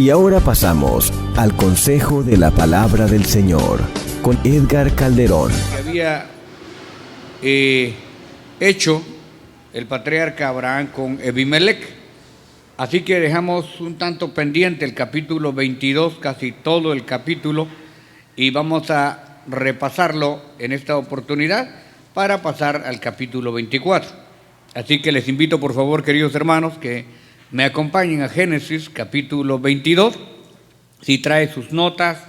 Y ahora pasamos al consejo de la palabra del Señor con Edgar Calderón. Que había hecho el patriarca Abraham con Abimelech. Así que dejamos un tanto pendiente el capítulo 22, casi todo el capítulo, y vamos a repasarlo en esta oportunidad para pasar al capítulo 24. Así que les invito, por favor, queridos hermanos, que me acompañen a Génesis capítulo 22. Si trae sus notas,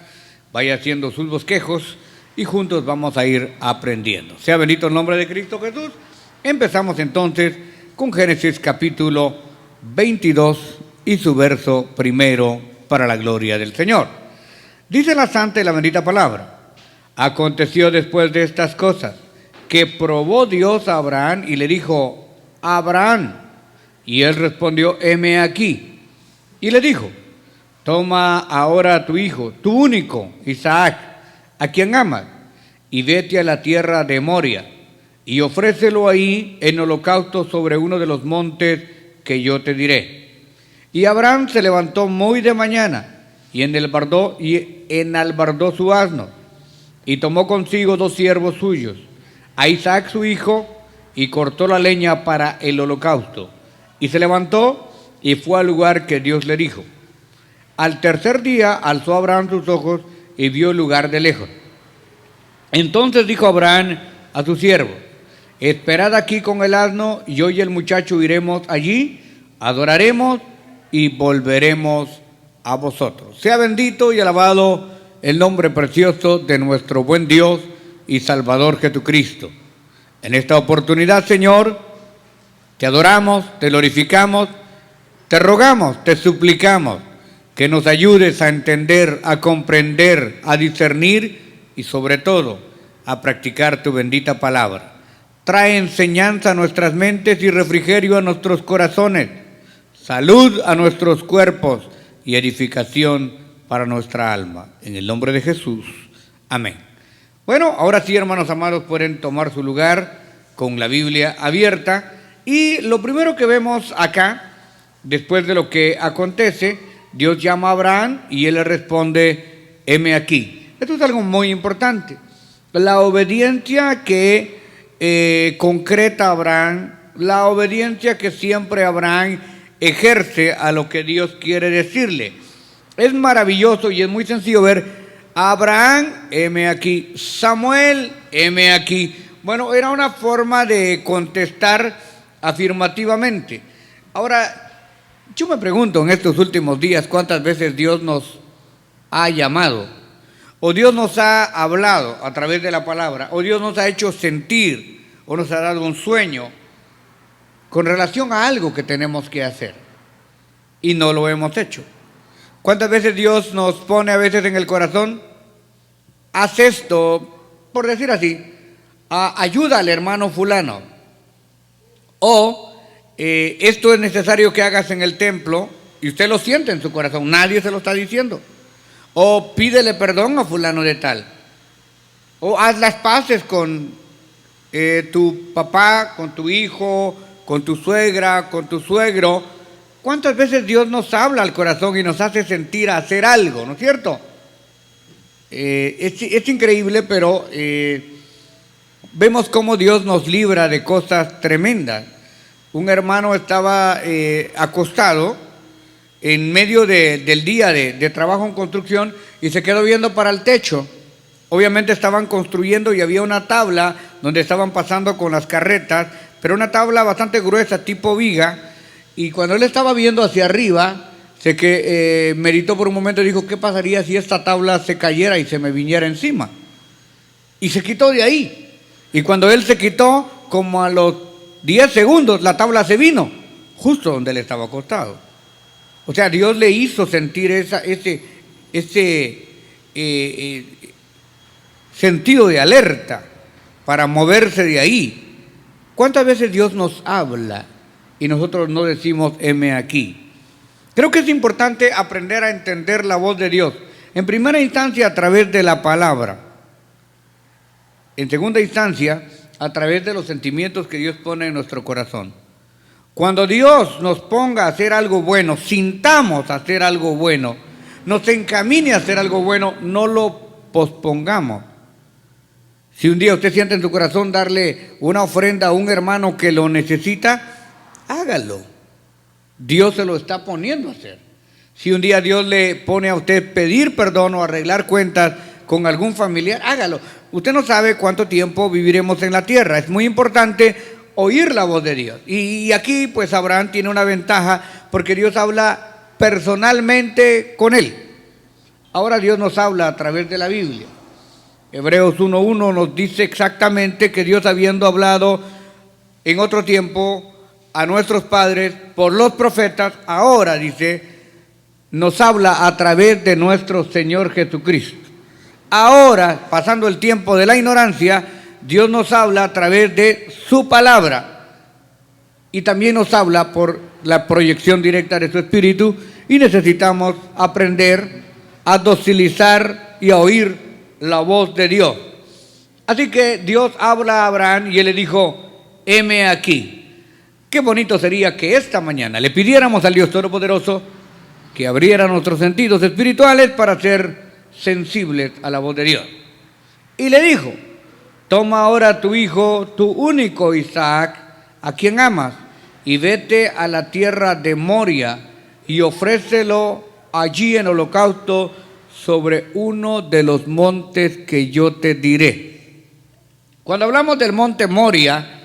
vaya haciendo sus bosquejos y juntos vamos a ir aprendiendo. Sea bendito el nombre de Cristo Jesús. Empezamos entonces con Génesis capítulo 22 y su verso primero para la gloria del Señor. Dice la santa y la bendita palabra: aconteció después de estas cosas que probó Dios a Abraham y le dijo: Abraham. Y él respondió: heme aquí. Y le dijo: toma ahora a tu hijo, tu único, Isaac, a quien amas, y vete a la tierra de Moria, y ofrécelo ahí en holocausto sobre uno de los montes que yo te diré. Y Abraham se levantó muy de mañana, y enalbardó su asno, y tomó consigo 2 siervos suyos, a Isaac su hijo, y cortó la leña para el holocausto. Y se levantó y fue al lugar que Dios le dijo. Al tercer día alzó Abraham sus ojos y vio el lugar de lejos. Entonces dijo Abraham a su siervo: esperad aquí con el asno, y yo y el muchacho iremos allí, adoraremos y volveremos a vosotros. Sea bendito y alabado el nombre precioso de nuestro buen Dios y Salvador Jesucristo. En esta oportunidad, Señor, te adoramos, te glorificamos, te rogamos, te suplicamos que nos ayudes a entender, a comprender, a discernir y sobre todo a practicar tu bendita palabra. Trae enseñanza a nuestras mentes y refrigerio a nuestros corazones, salud a nuestros cuerpos y edificación para nuestra alma. En el nombre de Jesús. Amén. Bueno, ahora sí, hermanos amados, pueden tomar su lugar con la Biblia abierta. Y lo primero que vemos acá, después de lo que acontece, Dios llama a Abraham y él le responde: heme aquí. Esto es algo muy importante. La obediencia que concreta Abraham, la obediencia que siempre Abraham ejerce a lo que Dios quiere decirle. Es maravilloso y es muy sencillo ver: Abraham, heme aquí; Samuel, heme aquí. Bueno, era una forma de contestar afirmativamente. Ahora, yo me pregunto en estos últimos días cuántas veces Dios nos ha llamado, o Dios nos ha hablado a través de la palabra, o Dios nos ha hecho sentir, o nos ha dado un sueño con relación a algo que tenemos que hacer y no lo hemos hecho. ¿Cuántas veces Dios nos pone a veces en el corazón: haz esto, por decir así, ayuda al hermano fulano, o esto es necesario que hagas en el templo, y usted lo siente en su corazón, nadie se lo está diciendo, o pídele perdón a fulano de tal, o haz las paces con tu papá, con tu hijo, con tu suegra, con tu suegro. ¿Cuántas veces Dios nos habla al corazón y nos hace sentir a hacer algo, no es cierto? Es increíble, pero vemos cómo Dios nos libra de cosas tremendas. Un hermano estaba acostado en medio del día de trabajo en construcción y se quedó viendo para el techo. Obviamente estaban construyendo y había una tabla donde estaban pasando con las carretas, pero una tabla bastante gruesa, tipo viga, y cuando él estaba viendo hacia arriba, meditó por un momento y dijo: ¿qué pasaría si esta tabla se cayera y se me viniera encima? Y se quitó de ahí. Y cuando él se quitó, como a los 10 segundos, la tabla se vino, justo donde él estaba acostado. O sea, Dios le hizo sentir ese sentido de alerta para moverse de ahí. ¿Cuántas veces Dios nos habla y nosotros no decimos: heme aquí? Creo que es importante aprender a entender la voz de Dios. En primera instancia, a través de la palabra. En segunda instancia, a través de los sentimientos que Dios pone en nuestro corazón. Cuando Dios nos ponga a hacer algo bueno, sintamos hacer algo bueno, nos encamine a hacer algo bueno, no lo pospongamos. Si un día usted siente en su corazón darle una ofrenda a un hermano que lo necesita, hágalo. Dios se lo está poniendo a hacer. Si un día Dios le pone a usted pedir perdón o arreglar cuentas con algún familiar, hágalo. Usted no sabe cuánto tiempo viviremos en la tierra. Es muy importante oír la voz de Dios. Y aquí pues Abraham tiene una ventaja porque Dios habla personalmente con él. Ahora Dios nos habla a través de la Biblia. Hebreos 1:1 nos dice exactamente que Dios, habiendo hablado en otro tiempo a nuestros padres por los profetas, ahora dice, nos habla a través de nuestro Señor Jesucristo. Ahora, pasando el tiempo de la ignorancia, Dios nos habla a través de su palabra y también nos habla por la proyección directa de su Espíritu, y necesitamos aprender a docilizar y a oír la voz de Dios. Así que Dios habla a Abraham y él le dijo, heme aquí. Qué bonito sería que esta mañana le pidiéramos al Dios Todopoderoso que abriera nuestros sentidos espirituales para ser sensibles a la voz de Dios. Y le dijo, toma ahora tu hijo, tu único Isaac, a quien amas, y vete a la tierra de Moria y ofrécelo allí en holocausto sobre uno de los montes que yo te diré. Cuando hablamos del monte Moria,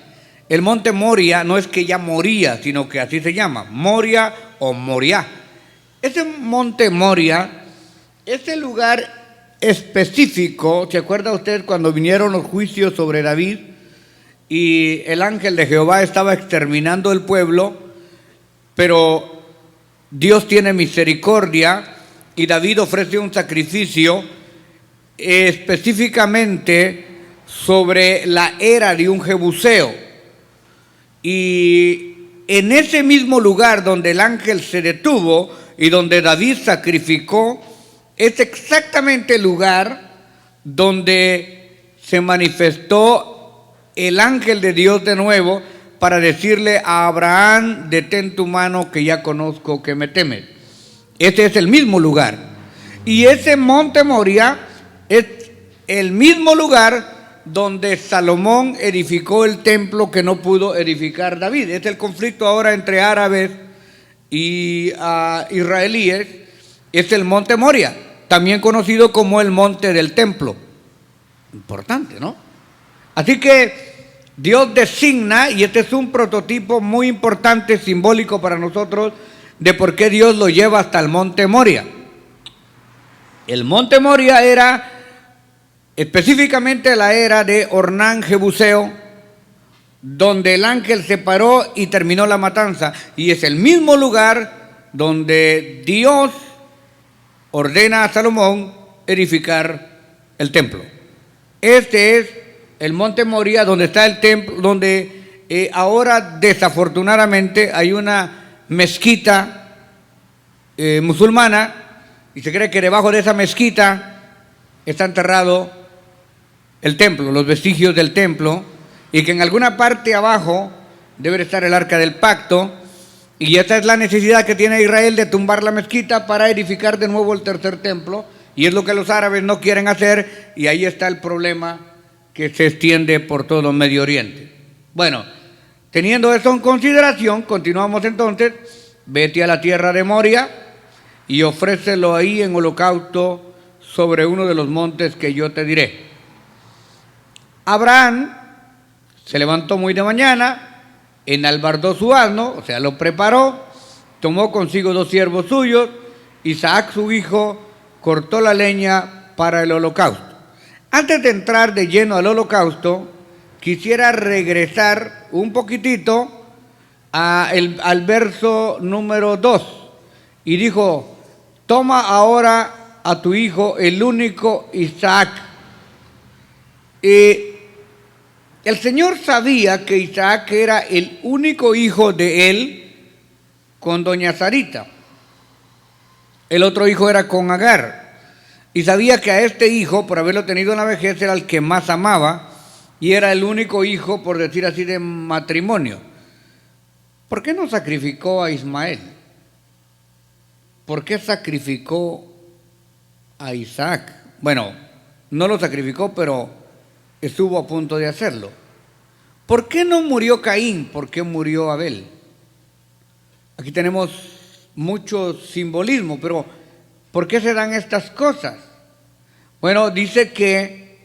el monte Moria no es que ya moría, sino que así se llama, Moria o Moriah. Ese monte Moria, ese lugar específico, ¿se acuerda usted cuando vinieron los juicios sobre David y el ángel de Jehová estaba exterminando el pueblo, pero Dios tiene misericordia y David ofrece un sacrificio específicamente sobre la era de un jebuseo? Y en ese mismo lugar donde el ángel se detuvo y donde David sacrificó, es exactamente el lugar donde se manifestó el ángel de Dios de nuevo para decirle a Abraham, detén tu mano que ya conozco que me temes. Ese es el mismo lugar. Y ese monte Moria es el mismo lugar donde Salomón edificó el templo que no pudo edificar David. Es el conflicto ahora entre árabes y israelíes. Es el monte Moria, también conocido como el monte del templo. Importante, ¿no? Así que Dios designa, y este es un prototipo muy importante, simbólico para nosotros, de por qué Dios lo lleva hasta el monte Moria. El monte Moria era específicamente la era de Ornán Jebuseo, donde el ángel se paró y terminó la matanza, y es el mismo lugar donde Dios ordena a Salomón edificar el templo. Este es el monte Moria, donde está el templo, donde ahora desafortunadamente hay una mezquita musulmana, y se cree que debajo de esa mezquita está enterrado el templo, los vestigios del templo, y que en alguna parte abajo debe estar el arca del pacto, y esa es la necesidad que tiene Israel de tumbar la mezquita para edificar de nuevo el tercer templo, y es lo que los árabes no quieren hacer, y ahí está el problema que se extiende por todo Medio Oriente. Bueno, teniendo eso en consideración, continuamos entonces, vete a la tierra de Moria y ofrécelo ahí en holocausto sobre uno de los montes que yo te diré. Abraham se levantó muy de mañana, enalbardó su asno, o sea, lo preparó, tomó consigo 2 siervos suyos, Isaac su hijo, cortó la leña para el holocausto. Antes de entrar de lleno al holocausto, quisiera regresar un poquitito al verso número 2, y dijo, toma ahora a tu hijo, el único Isaac. El Señor sabía que Isaac era el único hijo de él con doña Sarita. El otro hijo era con Agar. Y sabía que a este hijo, por haberlo tenido en la vejez, era el que más amaba y era el único hijo, por decir así, de matrimonio. ¿por qué no sacrificó a Ismael? ¿Por qué sacrificó a Isaac? Bueno, no lo sacrificó, pero estuvo a punto de hacerlo. ¿Por qué no murió Caín? ¿Por qué murió Abel? Aquí tenemos mucho simbolismo, pero ¿por qué se dan estas cosas? Bueno, dice que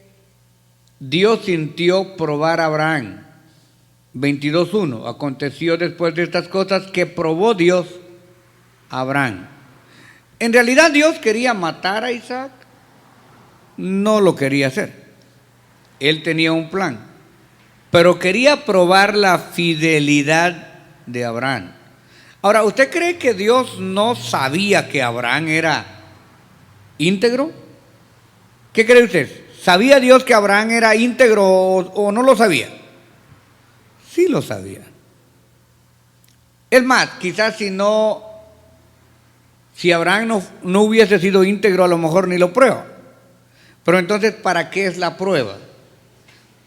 Dios sintió probar a Abraham. 22:1. Aconteció después de estas cosas que probó Dios a Abraham. En realidad Dios quería matar a Isaac. No lo quería hacer. Él tenía un plan, pero quería probar la fidelidad de Abraham. Ahora, ¿usted cree que Dios no sabía que Abraham era íntegro? ¿Qué cree usted? ¿Sabía Dios que Abraham era íntegro o no lo sabía? Sí lo sabía. Es más, quizás si Abraham no hubiese sido íntegro, a lo mejor ni lo prueba. Pero entonces, ¿para qué es la prueba?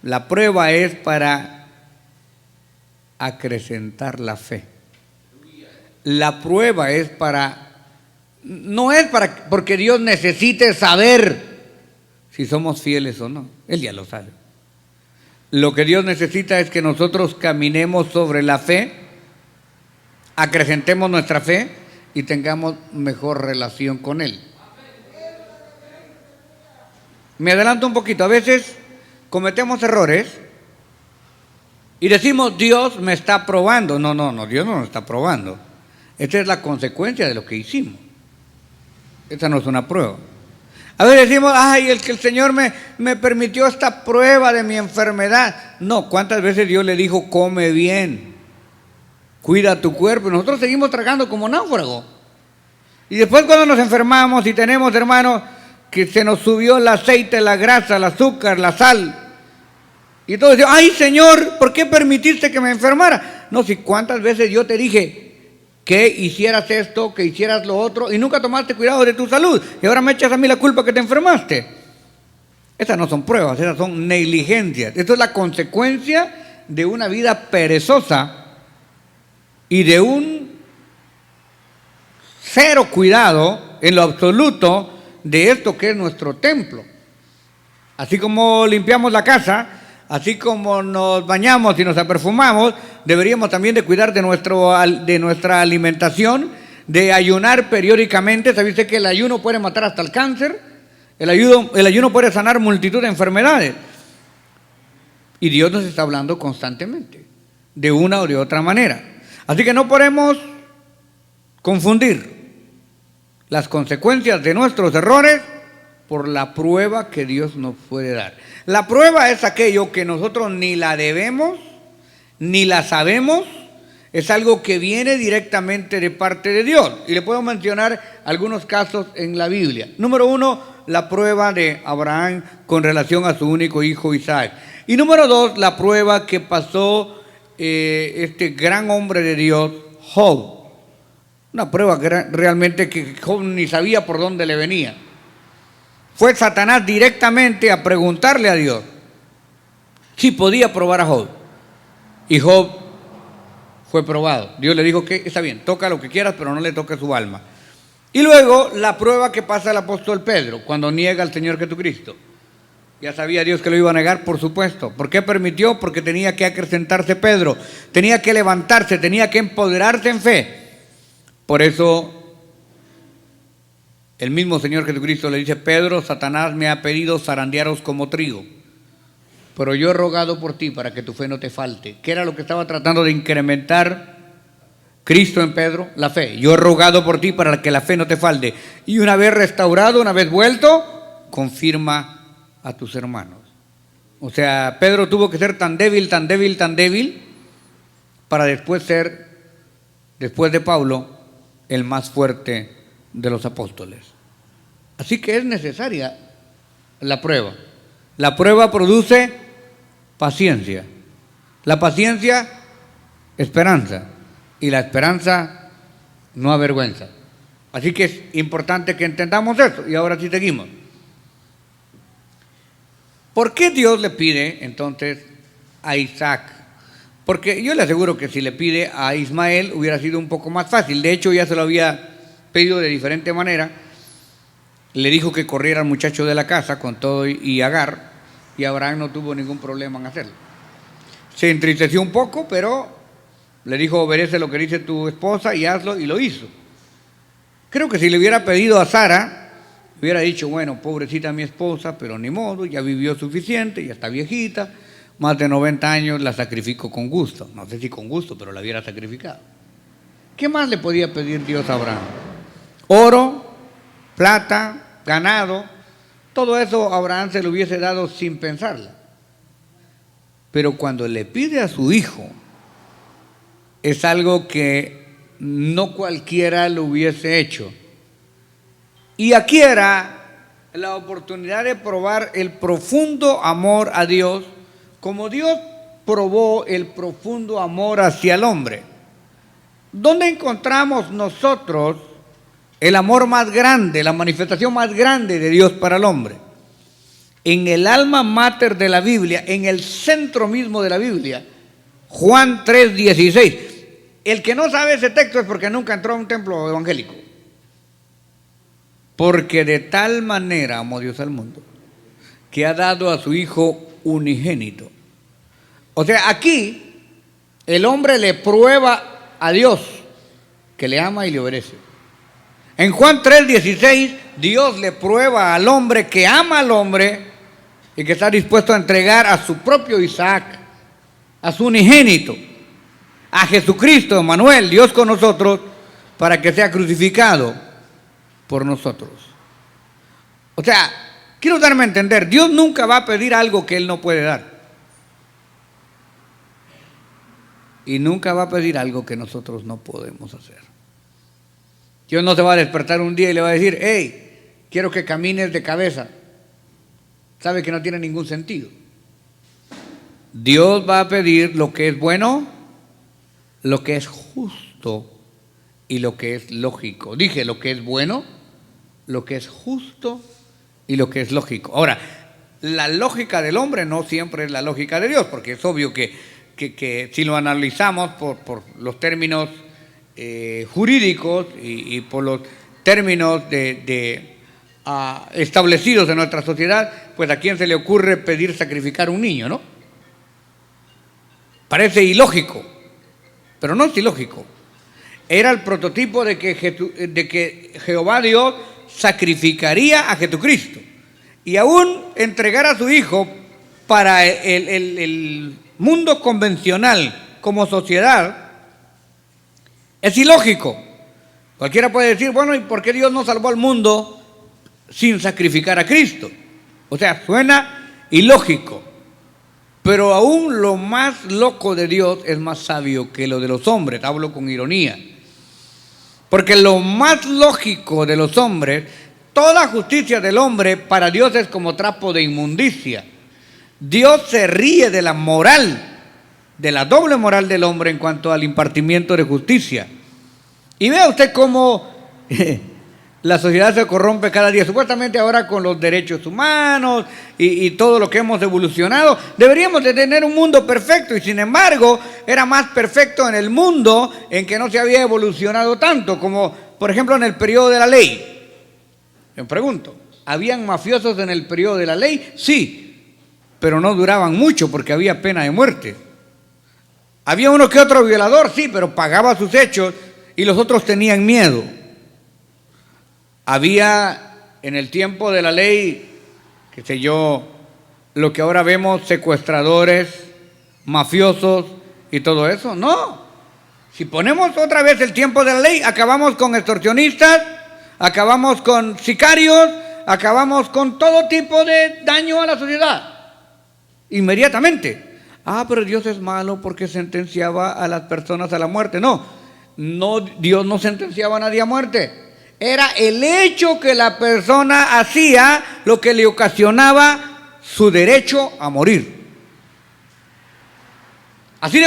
La prueba es para acrecentar la fe. La prueba es no es porque Dios necesite saber si somos fieles o no. Él ya lo sabe. Lo que Dios necesita es que nosotros caminemos sobre la fe, acrecentemos nuestra fe y tengamos mejor relación con Él. Me adelanto un poquito. A veces cometemos errores y decimos, Dios me está probando. No, Dios no nos está probando. Esta es la consecuencia de lo que hicimos. Esta no es una prueba. A veces decimos, el Señor me permitió esta prueba de mi enfermedad. No, ¿cuántas veces Dios le dijo, come bien, cuida tu cuerpo? Y nosotros seguimos tragando como náufragos. Y después cuando nos enfermamos y tenemos, hermanos, que se nos subió el aceite, la grasa, el azúcar, la sal, y todos decimos, ay Señor, ¿por qué permitiste que me enfermara? No, si cuántas veces yo te dije que hicieras esto, que hicieras lo otro, y nunca tomaste cuidado de tu salud, y ahora me echas a mí la culpa que te enfermaste. Esas no son pruebas, esas son negligencias. Esto es la consecuencia de una vida perezosa y de un cero cuidado en lo absoluto de esto que es nuestro templo. Así como limpiamos la casa, así como nos bañamos y nos perfumamos, deberíamos también de cuidar de nuestra alimentación, de ayunar periódicamente. ¿Sabe usted que el ayuno puede matar hasta el cáncer? El ayuno puede sanar multitud de enfermedades. Y Dios nos está hablando constantemente, de una o de otra manera. Así que no podemos confundir las consecuencias de nuestros errores por la prueba que Dios nos puede dar. La prueba es aquello que nosotros ni la debemos, ni la sabemos, es algo que viene directamente de parte de Dios. Y le puedo mencionar algunos casos en la Biblia. Número 1, la prueba de Abraham con relación a su único hijo Isaac. Y número 2, la prueba que pasó este gran hombre de Dios, Job. Una prueba que realmente que Job ni sabía por dónde le venía. Fue Satanás directamente a preguntarle a Dios si podía probar a Job. Y Job fue probado. Dios le dijo que está bien, toca lo que quieras, pero no le toques su alma. Y luego la prueba que pasa el apóstol Pedro cuando niega al Señor Jesucristo. Ya sabía Dios que lo iba a negar, por supuesto. ¿Por qué permitió? Porque tenía que acrecentarse Pedro, tenía que levantarse, tenía que empoderarse en fe. Por eso el mismo Señor Jesucristo le dice, Pedro, Satanás me ha pedido zarandearos como trigo, pero yo he rogado por ti para que tu fe no te falte. ¿Qué era lo que estaba tratando de incrementar Cristo en Pedro? La fe. Yo he rogado por ti para que la fe no te falte. Y una vez restaurado, una vez vuelto, confirma a tus hermanos. O sea, Pedro tuvo que ser tan débil, para después ser, después de Pablo, el más fuerte de los apóstoles. Así que es necesaria la prueba. La prueba produce paciencia. La paciencia, esperanza. Y la esperanza no avergüenza. Así que es importante que entendamos eso. Y ahora sí seguimos. ¿Por qué Dios le pide entonces a Isaac? Porque yo le aseguro que si le pide a Ismael hubiera sido un poco más fácil. De hecho, ya se lo había pedido de diferente manera. Le dijo que corriera al muchacho de la casa con todo y Agar, y Abraham no tuvo ningún problema en hacerlo. Se entristeció un poco, pero le dijo: obedece lo que dice tu esposa y hazlo, y lo hizo. Creo que si le hubiera pedido a Sara, hubiera dicho: bueno, pobrecita mi esposa, pero ni modo, ya vivió suficiente, ya está viejita, más de 90 años, la sacrifico con gusto. No sé si con gusto, pero la hubiera sacrificado. ¿Qué más le podía pedir Dios a Abraham? Oro, plata, ganado, todo eso Abraham se lo hubiese dado sin pensarla. Pero cuando le pide a su hijo, es algo que no cualquiera lo hubiese hecho. Y aquí era la oportunidad de probar el profundo amor a Dios, como Dios probó el profundo amor hacia el hombre. ¿Dónde encontramos nosotros el amor más grande, la manifestación más grande de Dios para el hombre? En el alma mater de la Biblia, en el centro mismo de la Biblia, Juan 3:16. El que no sabe ese texto es porque nunca entró a un templo evangélico. Porque de tal manera amó Dios al mundo, que ha dado a su Hijo unigénito. O sea, aquí el hombre le prueba a Dios que le ama y le obedece. En Juan 3:16, Dios le prueba al hombre que ama al hombre y que está dispuesto a entregar a su propio Isaac, a su unigénito, a Jesucristo, Emmanuel, Dios con nosotros, para que sea crucificado por nosotros. O sea, quiero darme a entender, Dios nunca va a pedir algo que Él no puede dar. Y nunca va a pedir algo que nosotros no podemos hacer. Dios no se va a despertar un día y le va a decir: hey, quiero que camines de cabeza. Sabe que no tiene ningún sentido. Dios va a pedir lo que es bueno, lo que es justo y lo que es lógico. Dije lo que es bueno, lo que es justo y lo que es lógico. Ahora, la lógica del hombre no siempre es la lógica de Dios, porque es obvio que si lo analizamos por los términos jurídicos y por los términos establecidos en nuestra sociedad, pues a quién se le ocurre pedir sacrificar un niño, ¿no? Parece ilógico, pero no es ilógico. Era el prototipo de que Jehová Dios sacrificaría a Jesucristo y aún entregar a su Hijo para el mundo convencional como sociedad. Es ilógico. Cualquiera puede decir: bueno, ¿y por qué Dios no salvó al mundo sin sacrificar a Cristo? O sea, suena ilógico. Pero aún lo más loco de Dios es más sabio que lo de los hombres. Hablo con ironía. Porque lo más lógico de los hombres, toda justicia del hombre para Dios es como trapo de inmundicia. Dios se ríe de la moral, de la doble moral del hombre en cuanto al impartimiento de justicia. Y vea usted cómo la sociedad se corrompe cada día. Supuestamente ahora con los derechos humanos y todo lo que hemos evolucionado, deberíamos de tener un mundo perfecto, y sin embargo era más perfecto en el mundo en que no se había evolucionado tanto, como por ejemplo en el periodo de la ley. Me pregunto, ¿habían mafiosos en el periodo de la ley? Sí, pero no duraban mucho porque había pena de muerte. Había uno que otro violador, sí, pero pagaba sus hechos y los otros tenían miedo. Había en el tiempo de la ley, qué sé yo, lo que ahora vemos, secuestradores, mafiosos y todo eso. No, si ponemos otra vez el tiempo de la ley, acabamos con extorsionistas, acabamos con sicarios, acabamos con todo tipo de daño a la sociedad, inmediatamente. Pero Dios es malo porque sentenciaba a las personas a la muerte. No, Dios no sentenciaba a nadie a muerte. Era el hecho que la persona hacía lo que le ocasionaba su derecho a morir. Así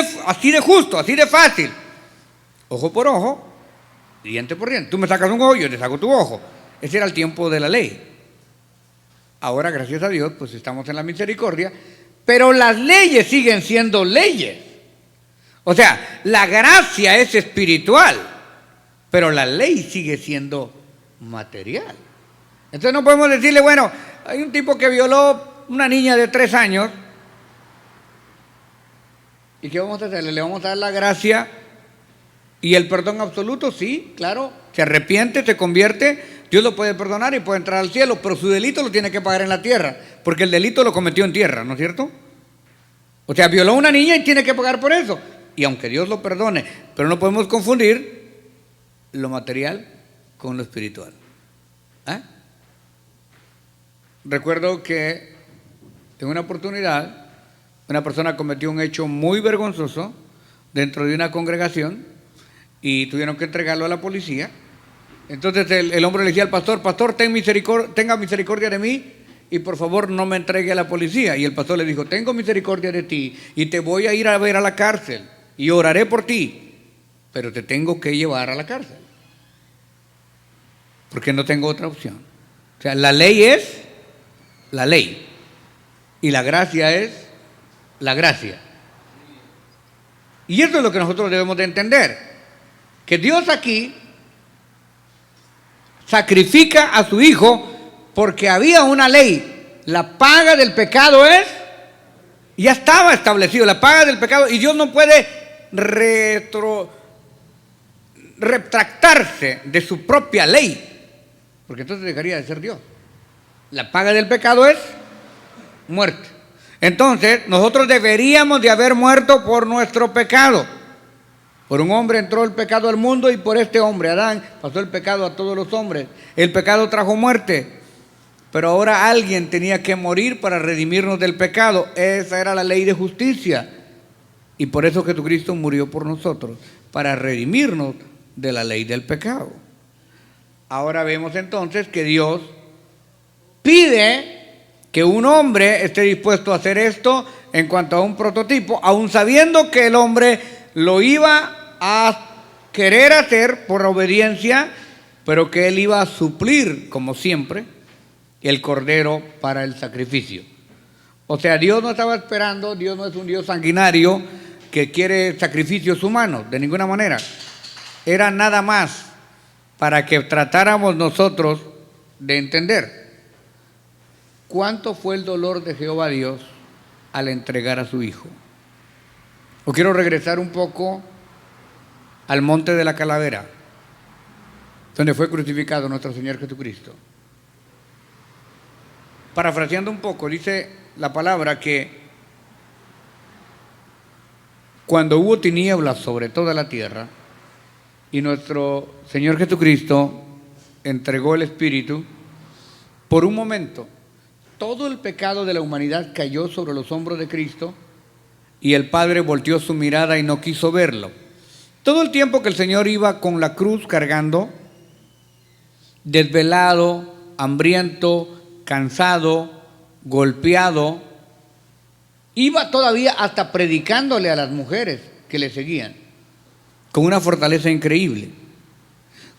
de justo, así de fácil. Ojo por ojo, diente por diente. Tú me sacas un ojo, yo te saco tu ojo. Ese era el tiempo de la ley. Ahora, gracias a Dios, pues estamos en la misericordia, pero las leyes siguen siendo leyes. O sea, la gracia es espiritual, pero la ley sigue siendo material. Entonces no podemos decirle, bueno, hay un tipo que violó una niña de 3 años, ¿y qué vamos a hacerle? ¿Le vamos a dar la gracia y el perdón absoluto? Sí, claro, se arrepiente, se convierte, Dios lo puede perdonar y puede entrar al cielo, pero su delito lo tiene que pagar en la tierra, porque el delito lo cometió en tierra, ¿no es cierto? O sea, violó a una niña y tiene que pagar por eso. Y aunque Dios lo perdone, pero no podemos confundir lo material con lo espiritual. ¿Eh? Recuerdo que en una oportunidad una persona cometió un hecho muy vergonzoso dentro de una congregación y tuvieron que entregarlo a la policía. Entonces el hombre le decía al pastor, pastor, tenga misericordia de mí y por favor no me entregue a la policía. Y el pastor le dijo, tengo misericordia de ti y te voy a ir a ver a la cárcel y oraré por ti, pero te tengo que llevar a la cárcel, porque no tengo otra opción. O sea, la ley es la ley y la gracia es la gracia. Y eso es lo que nosotros debemos de entender, que Dios aquí sacrifica a su Hijo porque había una ley. La paga del pecado es, ya estaba establecido, la paga del pecado, y Dios no puede retractarse de su propia ley, porque entonces dejaría de ser Dios. La paga del pecado es muerte. Entonces nosotros deberíamos de haber muerto por nuestro pecado. Por un hombre entró el pecado al mundo y por este hombre, Adán, pasó el pecado a todos los hombres. El pecado trajo muerte, pero ahora alguien tenía que morir para redimirnos del pecado. Esa era la ley de justicia. Y por eso Jesucristo murió por nosotros, para redimirnos de la ley del pecado. Ahora vemos entonces que Dios pide que un hombre esté dispuesto a hacer esto en cuanto a un prototipo, aun sabiendo que el hombre lo iba a querer hacer por obediencia, pero que él iba a suplir, como siempre, el cordero para el sacrificio. O sea, Dios no estaba esperando, Dios no es un Dios sanguinario que quiere sacrificios humanos, de ninguna manera. Era nada más para que tratáramos nosotros de entender cuánto fue el dolor de Jehová Dios al entregar a su Hijo. O quiero regresar un poco al monte de la calavera, donde fue crucificado nuestro Señor Jesucristo. Parafraseando un poco, dice la palabra que cuando hubo tinieblas sobre toda la tierra y nuestro Señor Jesucristo entregó el Espíritu, por un momento todo el pecado de la humanidad cayó sobre los hombros de Cristo y el Padre volteó su mirada y no quiso verlo. Todo el tiempo que el Señor iba con la cruz cargando, desvelado, hambriento, cansado, golpeado, iba todavía hasta predicándole a las mujeres que le seguían, con una fortaleza increíble.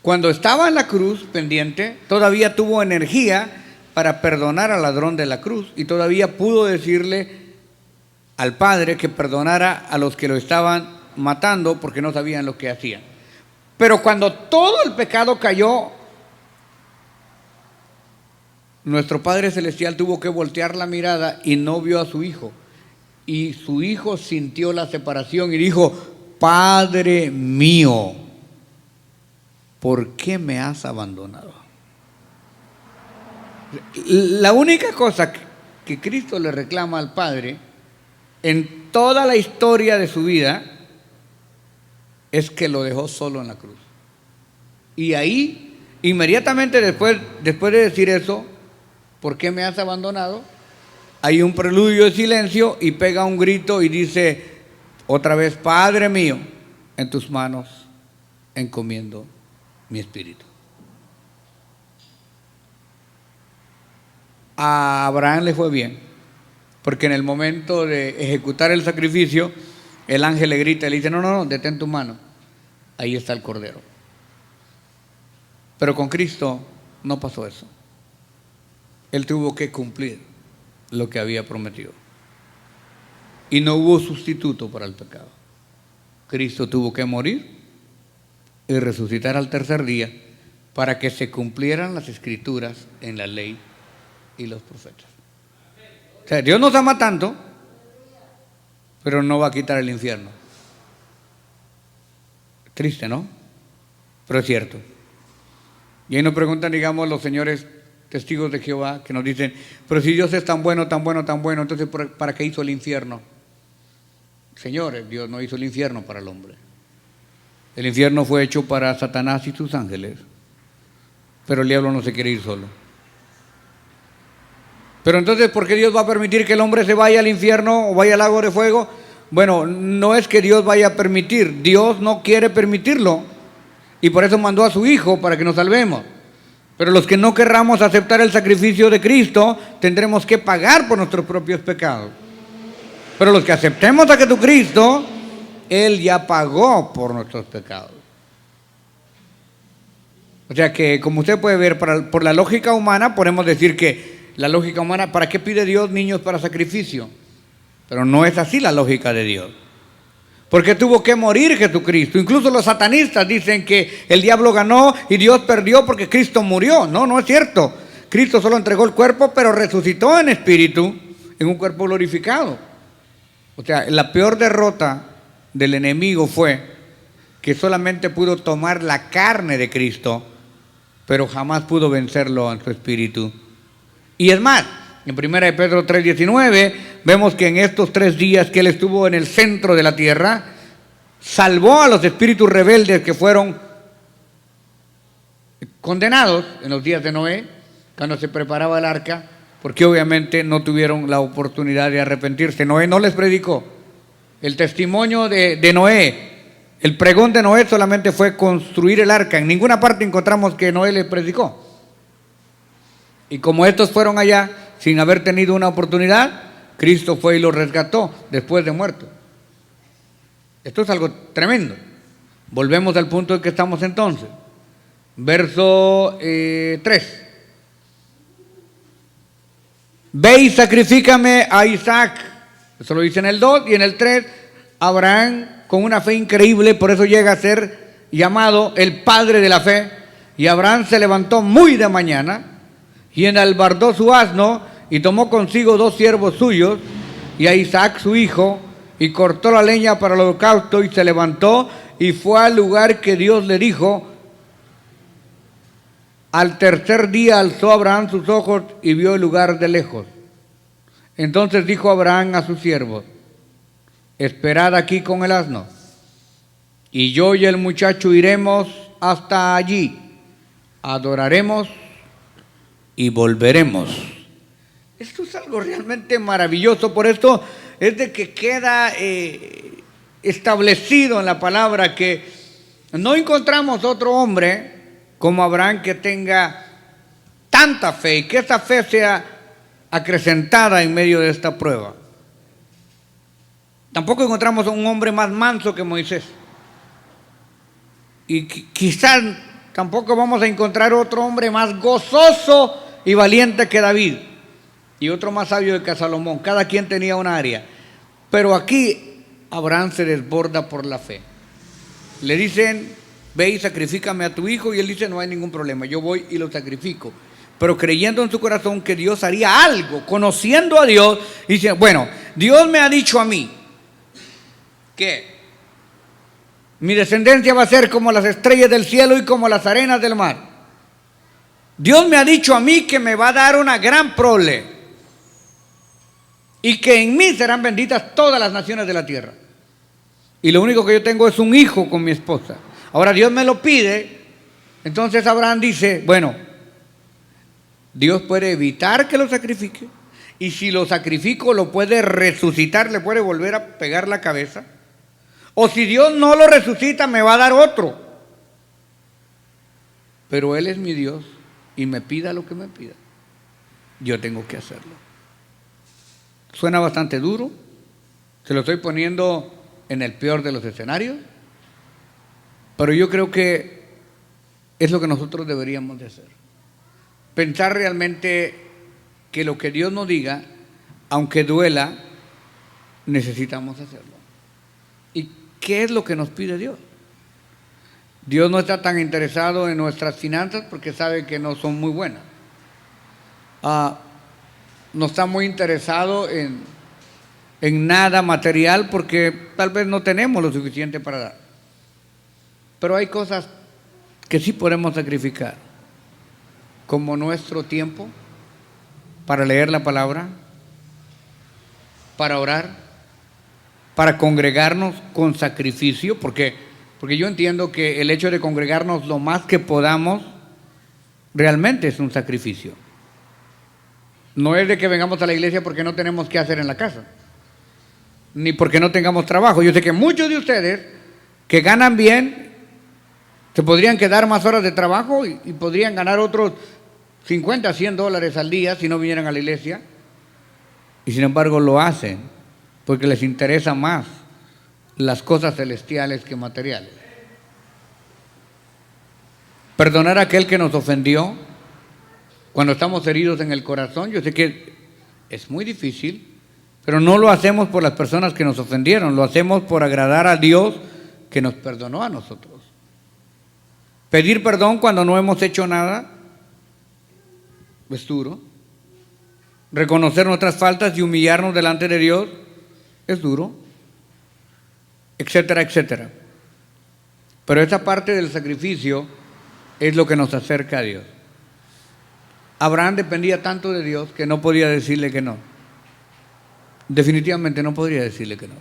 Cuando estaba en la cruz pendiente, todavía tuvo energía para perdonar al ladrón de la cruz y todavía pudo decirle al Padre que perdonara a los que lo estaban matando porque no sabían lo que hacían. Pero cuando todo el pecado cayó, nuestro Padre Celestial tuvo que voltear la mirada y no vio a su Hijo. Y su Hijo sintió la separación y dijo: Padre mío, ¿por qué me has abandonado? La única cosa que Cristo le reclama al Padre en toda la historia de su vida es que lo dejó solo en la cruz. Y ahí, inmediatamente después de decir eso, ¿por qué me has abandonado?, hay un preludio de silencio y pega un grito y dice otra vez: Padre mío, en tus manos encomiendo mi espíritu. A Abraham le fue bien, porque en el momento de ejecutar el sacrificio, el ángel le grita y le dice: no, detén tu mano, ahí está el cordero. Pero con Cristo no pasó eso. Él tuvo que cumplir lo que había prometido. Y no hubo sustituto para el pecado. Cristo tuvo que morir y resucitar al tercer día para que se cumplieran las escrituras en la ley y los profetas. O sea, Dios nos ama tanto, pero no va a quitar el infierno. Triste, ¿no? Pero es cierto. Y ahí nos preguntan, digamos, los señores testigos de Jehová, que nos dicen, pero si Dios es tan bueno, tan bueno, tan bueno, entonces ¿para qué hizo el infierno? Señores, Dios no hizo el infierno para el hombre. El infierno fue hecho para Satanás y sus ángeles, pero el diablo no se quiere ir solo. Pero entonces, ¿por qué Dios va a permitir que el hombre se vaya al infierno o vaya al lago de fuego? Bueno, no es que Dios vaya a permitir, Dios no quiere permitirlo, y por eso mandó a su Hijo para que nos salvemos. Pero los que no querramos aceptar el sacrificio de Cristo, tendremos que pagar por nuestros propios pecados. Pero los que aceptemos a Jesucristo, Él ya pagó por nuestros pecados. O sea que, como usted puede ver, por la lógica humana, podemos decir que la lógica humana, ¿para qué pide Dios niños para sacrificio? Pero no es así la lógica de Dios. Porque tuvo que morir Jesucristo. Incluso los satanistas dicen que el diablo ganó y Dios perdió porque Cristo murió. No, no es cierto. Cristo solo entregó el cuerpo, pero resucitó en espíritu, en un cuerpo glorificado. O sea, la peor derrota del enemigo fue que solamente pudo tomar la carne de Cristo, pero jamás pudo vencerlo en su espíritu. Y es más, en 1 Pedro 3:19 vemos que en estos 3 días que Él estuvo en el centro de la tierra, salvó a los espíritus rebeldes que fueron condenados en los días de Noé, cuando se preparaba el arca, porque obviamente no tuvieron la oportunidad de arrepentirse. Noé no les predicó. El testimonio de Noé, el pregón de Noé solamente fue construir el arca. En ninguna parte encontramos que Noé les predicó. Y como estos fueron allá sin haber tenido una oportunidad, Cristo fue y los rescató después de muerto. Esto es algo tremendo. Volvemos al punto en que estamos entonces. Verso 3. Ve y sacrifícame a Isaac. Eso lo dice en el 2 y en el 3. Abraham, con una fe increíble, por eso llega a ser llamado el padre de la fe. Y Abraham se levantó muy de mañana y enalbardó su asno y tomó consigo 2 siervos suyos y a Isaac su hijo y cortó la leña para el holocausto y se levantó y fue al lugar que Dios le dijo. Al tercer día alzó Abraham sus ojos y vio el lugar de lejos. Entonces dijo Abraham a sus siervos: esperad aquí con el asno, y yo y el muchacho iremos hasta allí, adoraremos y volveremos. Esto es algo realmente maravilloso. Por esto es de que queda establecido en la palabra que no encontramos otro hombre como Abraham que tenga tanta fe y que esa fe sea acrecentada en medio de esta prueba. Tampoco encontramos un hombre más manso que Moisés. Y quizás tampoco vamos a encontrar otro hombre más gozoso y valiente que David. Y otro más sabio que Salomón. Cada quien tenía un área. Pero aquí Abraham se desborda por la fe. Le dicen: ve y sacrifícame a tu hijo, y él dice: no hay ningún problema, yo voy y lo sacrifico. Pero creyendo en su corazón que Dios haría algo, conociendo a Dios, dice: bueno, Dios me ha dicho a mí que mi descendencia va a ser como las estrellas del cielo y como las arenas del mar. Dios me ha dicho a mí que me va a dar una gran prole y que en mí serán benditas todas las naciones de la tierra. Y lo único que yo tengo es un hijo con mi esposa. Ahora Dios me lo pide. Entonces Abraham dice: bueno, Dios puede evitar que lo sacrifique, y si lo sacrifico lo puede resucitar, le puede volver a pegar la cabeza, o si Dios no lo resucita me va a dar otro. Pero Él es mi Dios y me pida lo que me pida, yo tengo que hacerlo. Suena bastante duro, se lo estoy poniendo en el peor de los escenarios, pero yo creo que es lo que nosotros deberíamos de hacer. Pensar realmente que lo que Dios nos diga, aunque duela, necesitamos hacerlo. Y ¿qué es lo que nos pide Dios? Dios no está tan interesado en nuestras finanzas porque sabe que no son muy buenas. No está muy interesado en nada material porque tal vez no tenemos lo suficiente para dar. Pero hay cosas que sí podemos sacrificar, como nuestro tiempo para leer la palabra, para orar, para congregarnos con sacrificio, porque yo entiendo que el hecho de congregarnos lo más que podamos realmente es un sacrificio. No es de que vengamos a la iglesia porque no tenemos qué hacer en la casa, ni porque no tengamos trabajo. Yo sé que muchos de ustedes que ganan bien se podrían quedar más horas de trabajo y podrían ganar otros 50, $100 al día si no vinieran a la iglesia, y sin embargo lo hacen porque les interesa más las cosas celestiales que materiales. Perdonar a aquel que nos ofendió cuando estamos heridos en el corazón, yo sé que es muy difícil, pero no lo hacemos por las personas que nos ofendieron, lo hacemos por agradar a Dios que nos perdonó a nosotros. Pedir perdón cuando no hemos hecho nada es duro. Reconocer nuestras faltas y humillarnos delante de Dios es duro, etcétera, etcétera. Pero esa parte del sacrificio es lo que nos acerca a Dios. Abraham dependía tanto de Dios que no podía decirle que no. Definitivamente no podría decirle que no.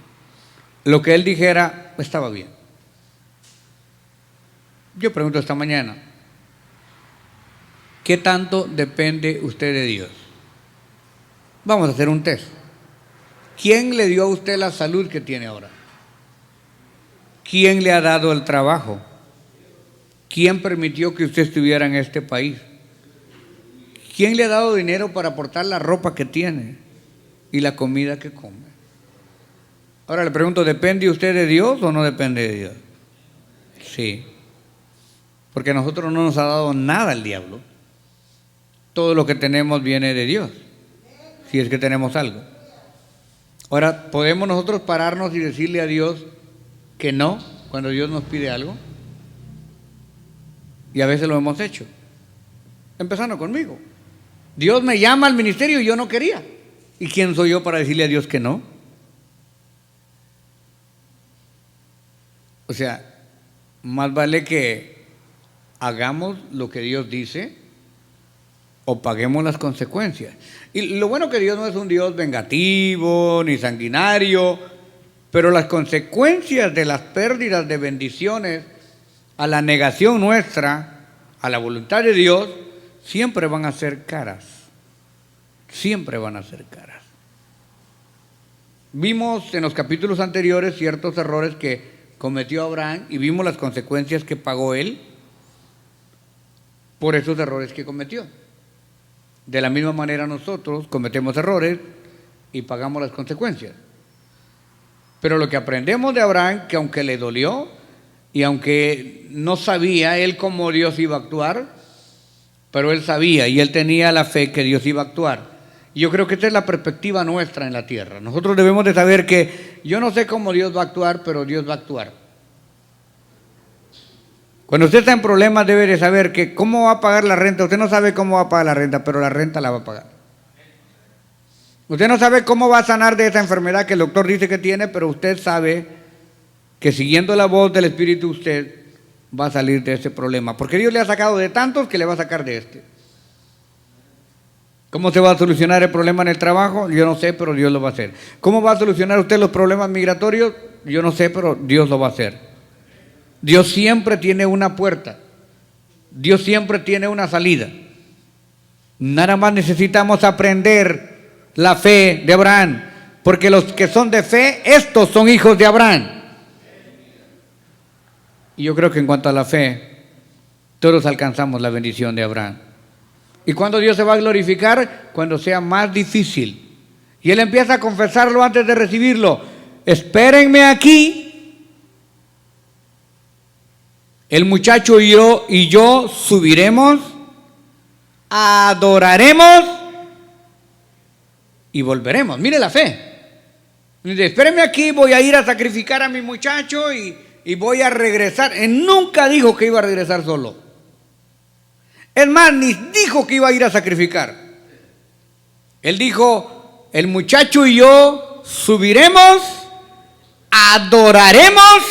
Lo que él dijera estaba bien. Yo pregunto esta mañana, ¿qué tanto depende usted de Dios? Vamos a hacer un test. ¿Quién le dio a usted la salud que tiene ahora? ¿Quién le ha dado el trabajo? ¿Quién permitió que usted estuviera en este país? ¿Quién le ha dado dinero para aportar la ropa que tiene y la comida que come? Ahora le pregunto, ¿depende usted de Dios o no depende de Dios? Sí, porque a nosotros no nos ha dado nada el diablo. Todo lo que tenemos viene de Dios, si es que tenemos algo. Ahora, ¿podemos nosotros pararnos y decirle a Dios que no cuando Dios nos pide algo? Y a veces lo hemos hecho, empezando conmigo. Dios me llama al ministerio y yo no quería. ¿Y quién soy yo para decirle a Dios que no? O sea, más vale que hagamos lo que Dios dice o paguemos las consecuencias. Y lo bueno que Dios no es un Dios vengativo ni sanguinario, pero las consecuencias de las pérdidas de bendiciones a la negación nuestra, a la voluntad de Dios, siempre van a ser caras. Siempre van a ser caras. Vimos en los capítulos anteriores ciertos errores que cometió Abraham y vimos las consecuencias que pagó él por esos errores que cometió. De la misma manera nosotros cometemos errores y pagamos las consecuencias. Pero lo que aprendemos de Abraham, que aunque le dolió y aunque no sabía él cómo Dios iba a actuar, pero él sabía y él tenía la fe que Dios iba a actuar. Y yo creo que esta es la perspectiva nuestra en la tierra. Nosotros debemos de saber que yo no sé cómo Dios va a actuar, pero Dios va a actuar. Cuando usted está en problemas debe de saber que cómo va a pagar la renta. Usted no sabe cómo va a pagar la renta, pero la renta la va a pagar. Usted no sabe cómo va a sanar de esa enfermedad que el doctor dice que tiene, pero usted sabe que siguiendo la voz del Espíritu usted va a salir de ese problema. Porque Dios le ha sacado de tantos que le va a sacar de este. ¿Cómo se va a solucionar el problema en el trabajo? Yo no sé, pero Dios lo va a hacer. ¿Cómo va a solucionar usted los problemas migratorios? Yo no sé, pero Dios lo va a hacer. Dios siempre tiene una puerta. Dios siempre tiene una salida. Nada más necesitamos aprender la fe de Abraham, porque los que son de fe, estos son hijos de Abraham. Y yo creo que en cuanto a la fe, todos alcanzamos la bendición de Abraham. ¿Y cuándo Dios se va a glorificar? Cuando sea más difícil. Y él empieza a confesarlo antes de recibirlo. Espérenme aquí. El muchacho y yo subiremos, adoraremos y volveremos. Mire la fe. Dice, espéreme aquí, voy a ir a sacrificar a mi muchacho y voy a regresar. Él nunca dijo que iba a regresar solo. Es más, ni dijo que iba a ir a sacrificar. Él dijo, el muchacho y yo subiremos, adoraremos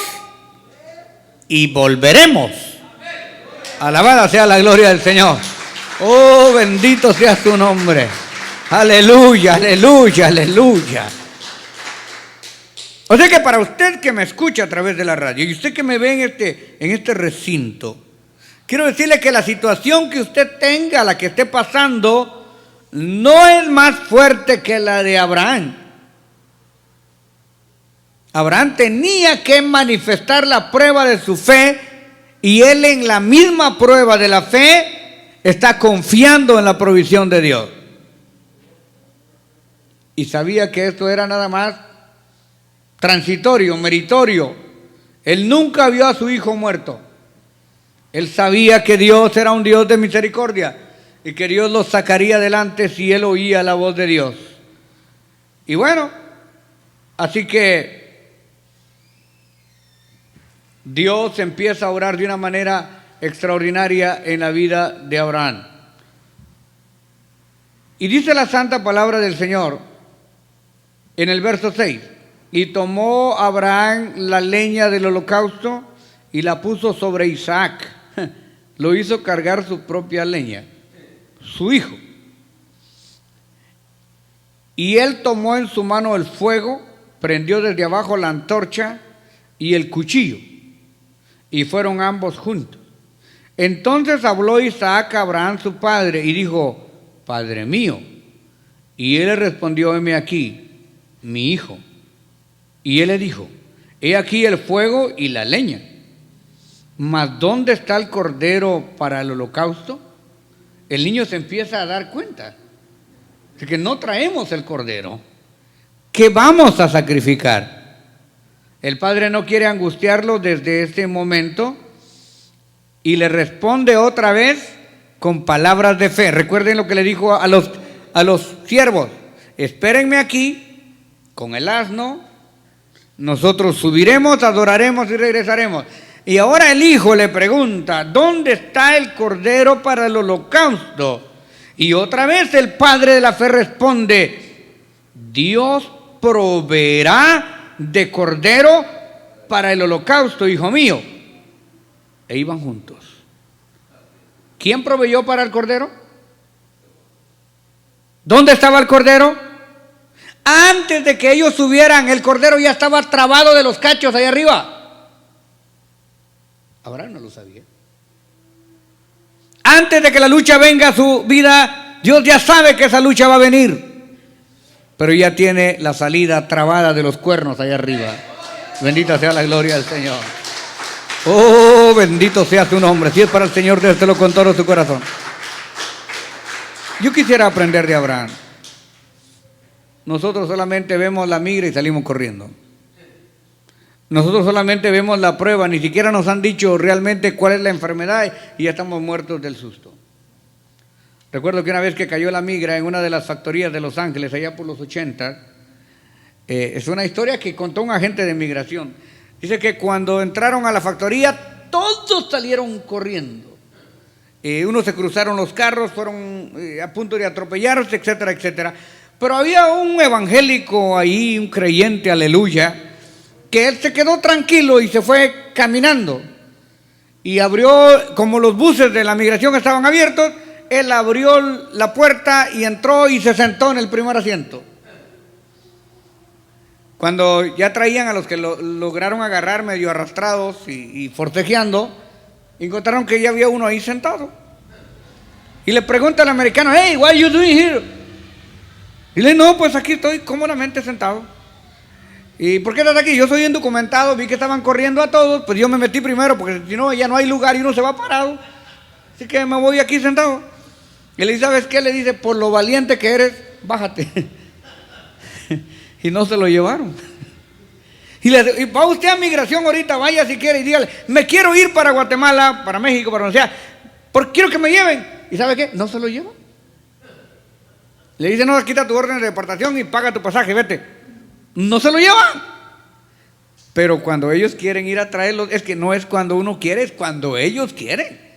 y volveremos. Alabada sea la gloria del Señor. Oh, bendito sea su nombre. Aleluya, aleluya, aleluya. O sea que para usted que me escucha a través de la radio y usted que me ve en este recinto, quiero decirle que la situación que usted tenga, la que esté pasando, no es más fuerte que la de Abraham. Abraham tenía que manifestar la prueba de su fe y él en la misma prueba de la fe está confiando en la provisión de Dios. Y sabía que esto era nada más transitorio, meritorio. Él nunca vio a su hijo muerto. Él sabía que Dios era un Dios de misericordia y que Dios lo sacaría adelante si él oía la voz de Dios. Y bueno, así que Dios empieza a orar de una manera extraordinaria en la vida de Abraham. Y dice la santa palabra del Señor en el verso 6. Y tomó Abraham la leña del holocausto y la puso sobre Isaac. Lo hizo cargar su propia leña, su hijo. Y él tomó en su mano el fuego, prendió desde abajo la antorcha y el cuchillo, y fueron ambos juntos. Entonces habló Isaac a Abraham su padre y dijo, Padre mío. Y él le respondió, heme aquí, mi hijo. Y él le dijo, he aquí el fuego y la leña, mas ¿dónde está el cordero para el holocausto? El niño se empieza a dar cuenta de que no traemos el cordero. ¿Qué vamos a sacrificar? El padre no quiere angustiarlo desde este momento y le responde otra vez con palabras de fe. Recuerden lo que le dijo a los siervos, espérenme aquí con el asno. Nosotros subiremos, adoraremos y regresaremos. Y ahora el hijo le pregunta, ¿dónde está el cordero para el holocausto? Y otra vez el padre de la fe responde, Dios proveerá de cordero para el holocausto, hijo mío. E iban juntos. ¿Quién proveyó para el cordero? ¿Dónde estaba el cordero? Antes de que ellos subieran, el cordero ya estaba trabado de los cachos ahí arriba. Abraham no lo sabía. Antes de que la lucha venga a su vida, Dios ya sabe que esa lucha va a venir. Pero ya tiene la salida trabada de los cuernos allá arriba. Bendita sea la gloria del Señor. Oh, bendito sea su nombre. Si es para el Señor, déselo con todo su corazón. Yo quisiera aprender de Abraham. Nosotros solamente vemos la migra y salimos corriendo. Nosotros solamente vemos la prueba, ni siquiera nos han dicho realmente cuál es la enfermedad y ya estamos muertos del susto. Recuerdo que una vez que cayó la migra en una de las factorías de Los Ángeles, allá por los 80, es una historia que contó un agente de migración. Dice que cuando entraron a la factoría, todos salieron corriendo. Unos se cruzaron los carros, fueron a punto de atropellarse, etcétera, etcétera. Pero había un evangélico ahí, un creyente, aleluya, que él se quedó tranquilo y se fue caminando. Y abrió, como los buses de la migración estaban abiertos, él abrió la puerta y entró y se sentó en el primer asiento. Cuando ya traían a los que lograron agarrar medio arrastrados y forcejeando, encontraron que ya había uno ahí sentado. Y le pregunta al americano, hey, what are you doing here? Y le dice, no, pues aquí estoy cómodamente sentado. ¿Y por qué estás aquí? Yo soy indocumentado, vi que estaban corriendo a todos, pues yo me metí primero, porque si no, ya no hay lugar y uno se va parado. Así que me voy aquí sentado. Y le dice, ¿sabes qué? Le dice, por lo valiente que eres, bájate. Y no se lo llevaron. Y va usted a migración ahorita, vaya si quiere y dígale, me quiero ir para Guatemala, para México, para donde sea, porque quiero que me lleven. ¿Y sabe qué? No se lo llevan. Le dice, no, quita tu orden de deportación y paga tu pasaje, vete. no se lo llevan. Pero cuando ellos quieren ir a traerlos, es que no es cuando uno quiere, es cuando ellos quieren.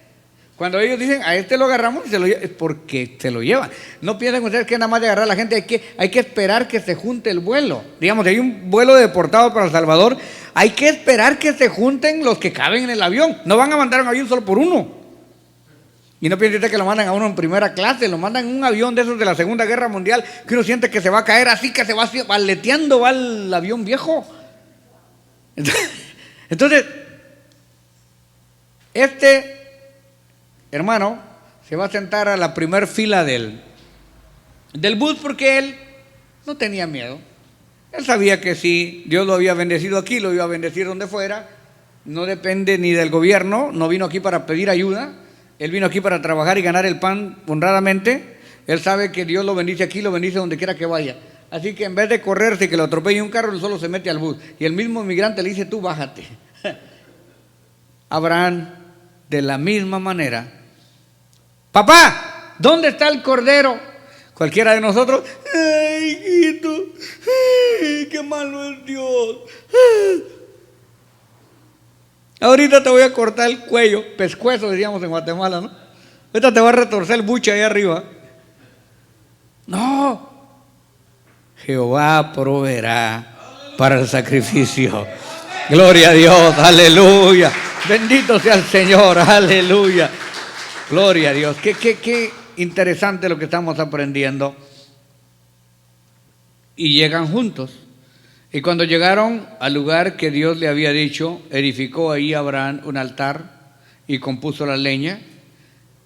Cuando ellos dicen, a este lo agarramos y se lo llevan, es porque se lo llevan. No piensen ustedes que nada más de agarrar a la gente, hay que esperar que se junte el vuelo. Digamos, si hay un vuelo deportado para El Salvador, hay que esperar que se junten los que caben en el avión. No van a mandar un avión solo por uno. Y no piensen ustedes que lo mandan a uno en primera clase, lo mandan en un avión de esos de la Segunda Guerra Mundial, que uno siente que se va a caer así, que se va aleteando, va el avión viejo. Entonces, este hermano se va a sentar a la primer fila del bus porque él no tenía miedo. Él sabía que si Dios lo había bendecido aquí, lo iba a bendecir donde fuera. No depende ni del gobierno, no vino aquí para pedir ayuda. Él vino aquí para trabajar y ganar el pan honradamente. Él sabe que Dios lo bendice aquí, lo bendice donde quiera que vaya. Así que en vez de correrse y que lo atropelle un carro, él solo se mete al bus. Y el mismo migrante le dice, tú bájate. Abraham, de la misma manera, papá, ¿dónde está el cordero? Cualquiera de nosotros, ay, hijito, ay, qué malo es Dios. Ahorita te voy a cortar el cuello, pescuezo diríamos en Guatemala, ¿no? Ahorita te va a retorcer el buche ahí arriba. No, Jehová proveerá para el sacrificio. Gloria a Dios, aleluya. Bendito sea el Señor, aleluya. Gloria a Dios. Qué interesante lo que estamos aprendiendo. Y llegan juntos. Y cuando llegaron al lugar que Dios le había dicho, edificó ahí Abraham un altar y compuso la leña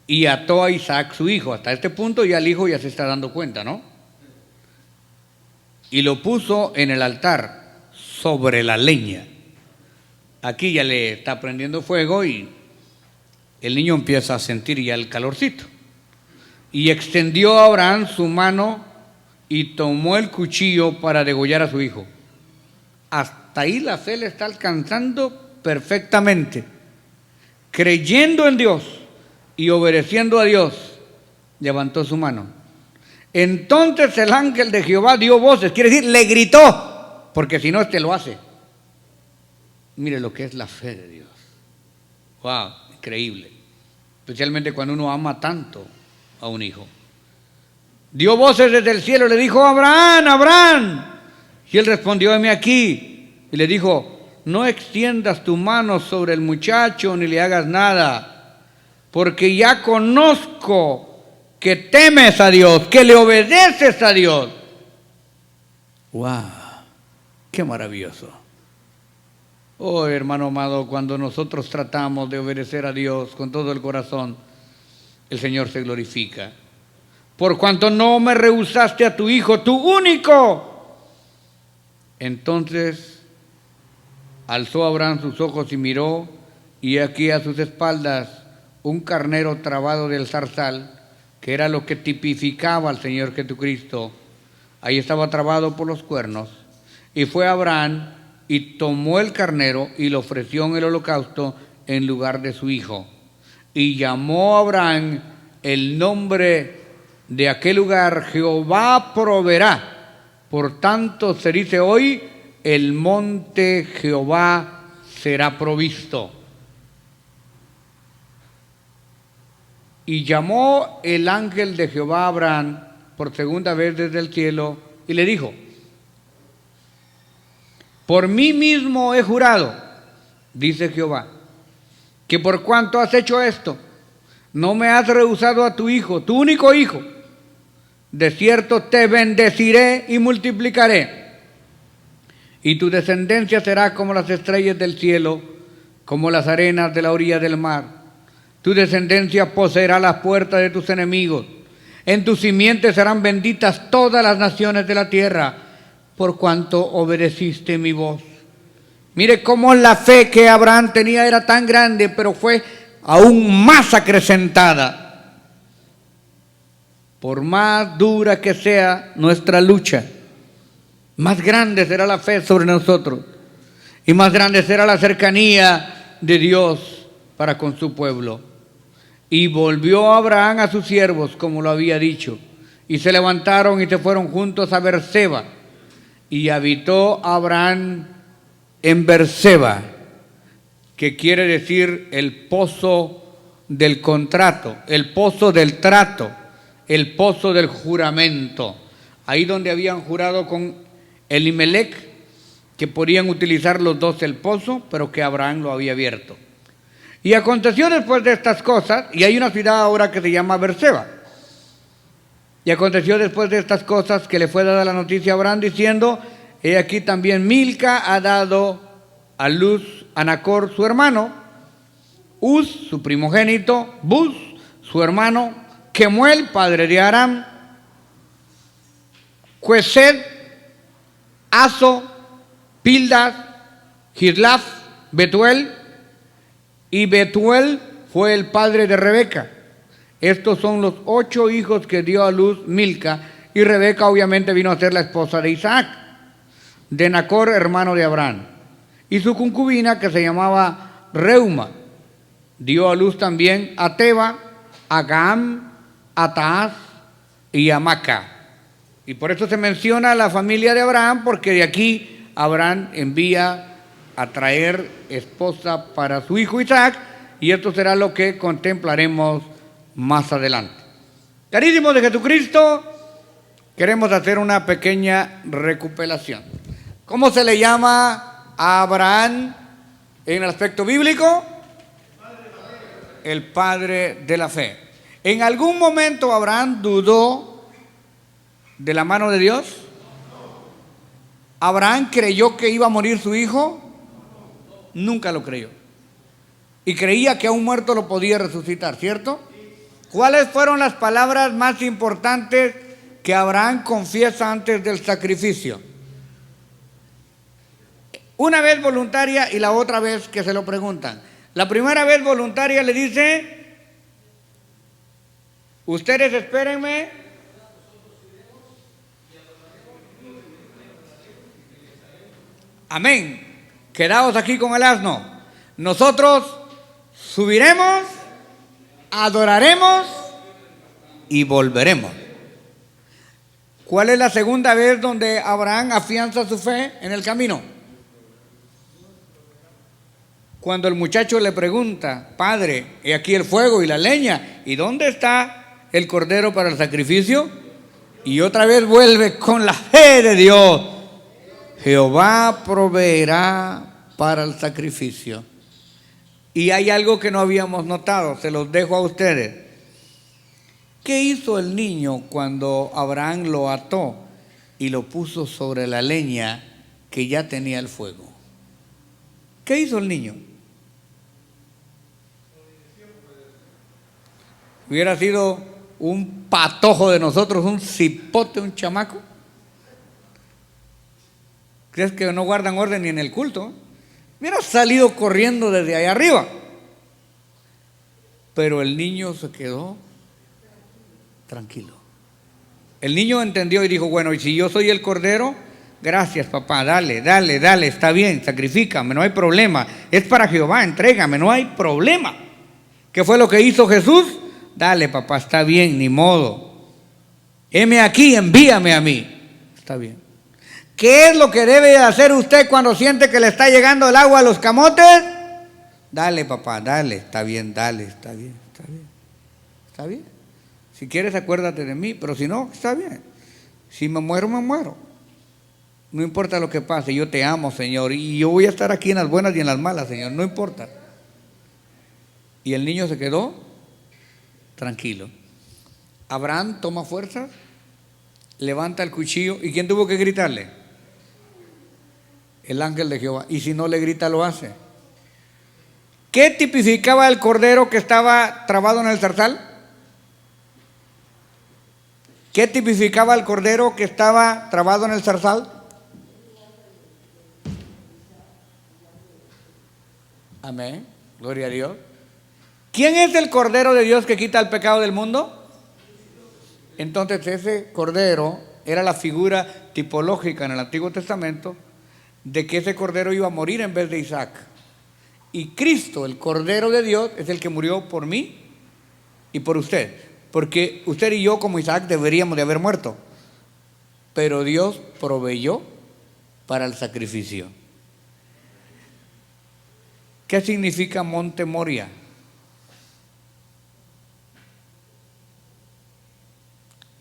y ató a Isaac su hijo. Hasta este punto ya el hijo ya se está dando cuenta, ¿no? Y lo puso en el altar sobre la leña. Aquí ya le está prendiendo fuego y el niño empieza a sentir ya el calorcito. Y extendió a Abraham su mano y tomó el cuchillo para degollar a su hijo. Hasta ahí la fe le está alcanzando perfectamente. Creyendo en Dios y obedeciendo a Dios, levantó su mano. Entonces el ángel de Jehová dio voces, quiere decir, le gritó, porque si no, este lo hace. Mire lo que es la fe de Dios. Wow, increíble. Especialmente cuando uno ama tanto a un hijo. Dio voces desde el cielo, le dijo, Abraham, Abraham. Y él respondió, heme aquí. Y le dijo, no extiendas tu mano sobre el muchacho ni le hagas nada, porque ya conozco que temes a Dios, que le obedeces a Dios. ¡Wow! ¡Qué maravilloso! Oh, hermano amado, cuando nosotros tratamos de obedecer a Dios con todo el corazón, el Señor se glorifica. Por cuanto no me rehusaste a tu hijo, tu único. Entonces alzó Abraham sus ojos y miró, y aquí a sus espaldas un carnero trabado del zarzal, que era lo que tipificaba al Señor Jesucristo. Ahí estaba trabado por los cuernos. Y fue Abraham y tomó el carnero y lo ofreció en el holocausto en lugar de su hijo. Y llamó a Abraham el nombre de aquel lugar, Jehová proveerá. Por tanto se dice hoy, el monte Jehová será provisto. Y llamó el ángel de Jehová a Abraham por segunda vez desde el cielo y le dijo, por mí mismo he jurado, dice Jehová, que por cuanto has hecho esto, no me has rehusado a tu hijo, tu único hijo, de cierto te bendeciré y multiplicaré, y tu descendencia será como las estrellas del cielo, como las arenas de la orilla del mar. Tu descendencia poseerá las puertas de tus enemigos. En tu simiente serán benditas todas las naciones de la tierra, por cuanto obedeciste mi voz. Mire cómo la fe que Abraham tenía era tan grande, pero fue aún más acrecentada. Por más dura que sea nuestra lucha, más grande será la fe sobre nosotros y más grande será la cercanía de Dios para con su pueblo. Y volvió Abraham a sus siervos, como lo había dicho, y se levantaron y se fueron juntos a Beerseba. y habitó Abraham en Berseba, que quiere decir el pozo del contrato, el pozo del trato, el pozo del juramento. Ahí donde habían jurado con Elimelec que podían utilizar los dos el pozo, pero que Abraham lo había abierto. Y aconteció después de estas cosas, y hay una ciudad ahora que se llama Berseba. Y aconteció después de estas cosas que le fue dada la noticia a Abraham diciendo: he aquí también Milca ha dado a luz a Nacor su hermano, Uz su primogénito, Buz su hermano, Kemuel padre de Aram, Quesed, Aso, Pildas, Gislaf, Betuel, y Betuel fue el padre de Rebeca. Estos son los 8 hijos que dio a luz Milca, y Rebeca obviamente vino a ser la esposa de Isaac, de Nacor, hermano de Abraham. Y su concubina, que se llamaba Reuma, dio a luz también a Teba, a Gam, a Taaz y a Maca. Y por eso se menciona la familia de Abraham, porque de aquí Abraham envía a traer esposa para su hijo Isaac, y esto será lo que contemplaremos más adelante. Carísimos de Jesucristo, queremos hacer una pequeña recuperación. ¿Cómo se le llama a Abraham en el aspecto bíblico? El padre de la fe. ¿En algún momento Abraham dudó de la mano de Dios? ¿Abraham creyó que iba a morir su hijo? Nunca lo creyó. Y creía que a un muerto lo podía resucitar, ¿cierto? ¿Cuáles fueron las palabras más importantes que Abraham confiesa antes del sacrificio? Una vez voluntaria y la otra vez que se lo preguntan. La primera vez voluntaria le dice: ustedes espérenme, amén, quedaos aquí con el asno, nosotros subiremos, adoraremos y volveremos. ¿Cuál es la segunda vez donde Abraham afianza su fe en el camino? Cuando el muchacho le pregunta: padre, he aquí el fuego y la leña, ¿y dónde está el cordero para el sacrificio? Y otra vez vuelve con la fe de Dios: Jehová proveerá para el sacrificio. Y hay algo que no habíamos notado, se los dejo a ustedes. ¿Qué hizo el niño cuando Abraham lo ató y lo puso sobre la leña que ya tenía el fuego? ¿Qué hizo el niño? Hubiera sido un patojo de nosotros, un cipote, un chamaco. ¿Crees que no guardan orden ni en el culto? Hubiera salido corriendo desde allá arriba. Pero el niño se quedó tranquilo. El niño entendió y dijo: bueno, y si yo soy el cordero, gracias papá, dale, está bien, sacrifícame, no hay problema. Es para Jehová, entrégame, no hay problema. ¿Qué fue lo que hizo Jesús? Dale papá, está bien, ni modo. Heme aquí, envíame a mí. Está bien. ¿Qué es lo que debe hacer usted cuando siente que le está llegando el agua a los camotes? Dale papá, dale, está bien, está bien. Está bien. Si quieres acuérdate de mí, pero si no, está bien. Si me muero, me muero. No importa lo que pase, yo te amo, Señor, y yo voy a estar aquí en las buenas y en las malas, Señor, no importa. Y el niño se quedó tranquilo. Abraham toma fuerzas, levanta el cuchillo, ¿y quién tuvo que gritarle? El ángel de Jehová. Y si no le grita, lo hace. ¿Qué tipificaba el cordero que estaba trabado en el zarzal? ¿Qué tipificaba el cordero que estaba trabado en el zarzal? Amén, gloria a Dios. ¿Quién es el cordero de Dios que quita el pecado del mundo? Entonces ese cordero era la figura tipológica en el Antiguo Testamento de que ese cordero iba a morir en vez de Isaac. Y Cristo, el cordero de Dios, es el que murió por mí y por usted. Porque usted y yo como Isaac deberíamos de haber muerto. Pero Dios proveyó para el sacrificio. ¿Qué significa Monte Moria?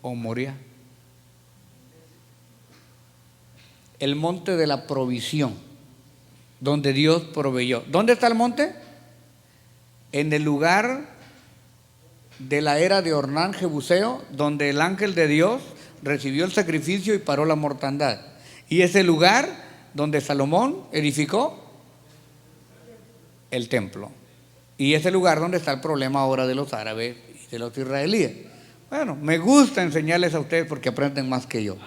¿O Moria? El monte de la provisión, donde Dios proveyó. ¿Dónde está el monte? En el lugar de la era de Ornán Jebuseo, donde el ángel de Dios recibió el sacrificio y paró la mortandad. Y ese lugar donde Salomón edificó el templo. Y ese lugar donde está el problema ahora de los árabes y de los israelíes. Bueno, me gusta enseñarles a ustedes porque aprenden más que yo.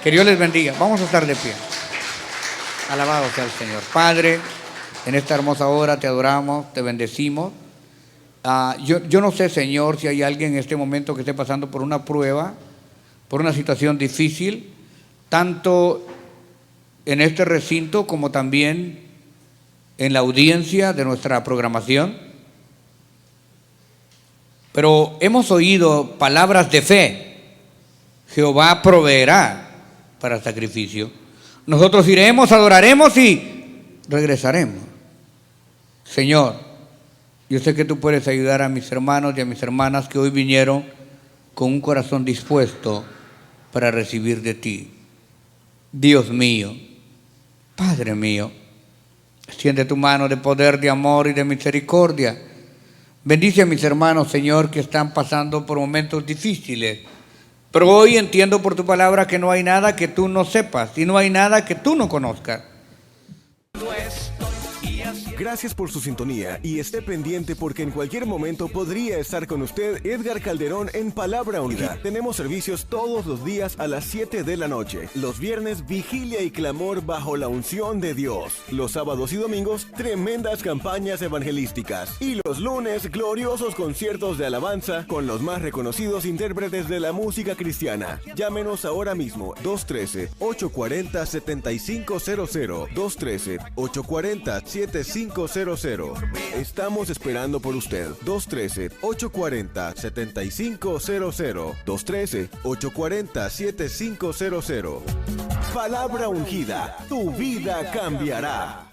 Que Dios les bendiga. Vamos a estar de pie. Alabado sea el Señor. Padre, en esta hermosa hora te adoramos, te bendecimos. Yo no sé, Señor, si hay alguien en este momento que esté pasando por una prueba, por una situación difícil, tanto en este recinto como también en la audiencia de nuestra programación. Pero hemos oído palabras de fe. Jehová proveerá para el sacrificio. Nosotros iremos, adoraremos y regresaremos. Señor, yo sé que tú puedes ayudar a mis hermanos y a mis hermanas que hoy vinieron con un corazón dispuesto para recibir de ti. Dios mío, Padre mío, extiende tu mano de poder, de amor y de misericordia. Bendice a mis hermanos, Señor, que están pasando por momentos difíciles. Pero hoy entiendo por tu palabra que no hay nada que tú no sepas y no hay nada que tú no conozcas. Gracias por su sintonía y esté pendiente porque en cualquier momento podría estar con usted Edgar Calderón en Palabra Unida. Tenemos servicios todos los días a las 7 de la noche. Los viernes, vigilia y clamor bajo la unción de Dios. Los sábados y domingos, tremendas campañas evangelísticas. Y los lunes, gloriosos conciertos de alabanza con los más reconocidos intérpretes de la música cristiana. Llámenos ahora mismo, 213-840-7500. 213-840-7500. Estamos esperando por usted. 213-840-7500. 213-840-7500. Palabra ungida. Tu vida cambiará.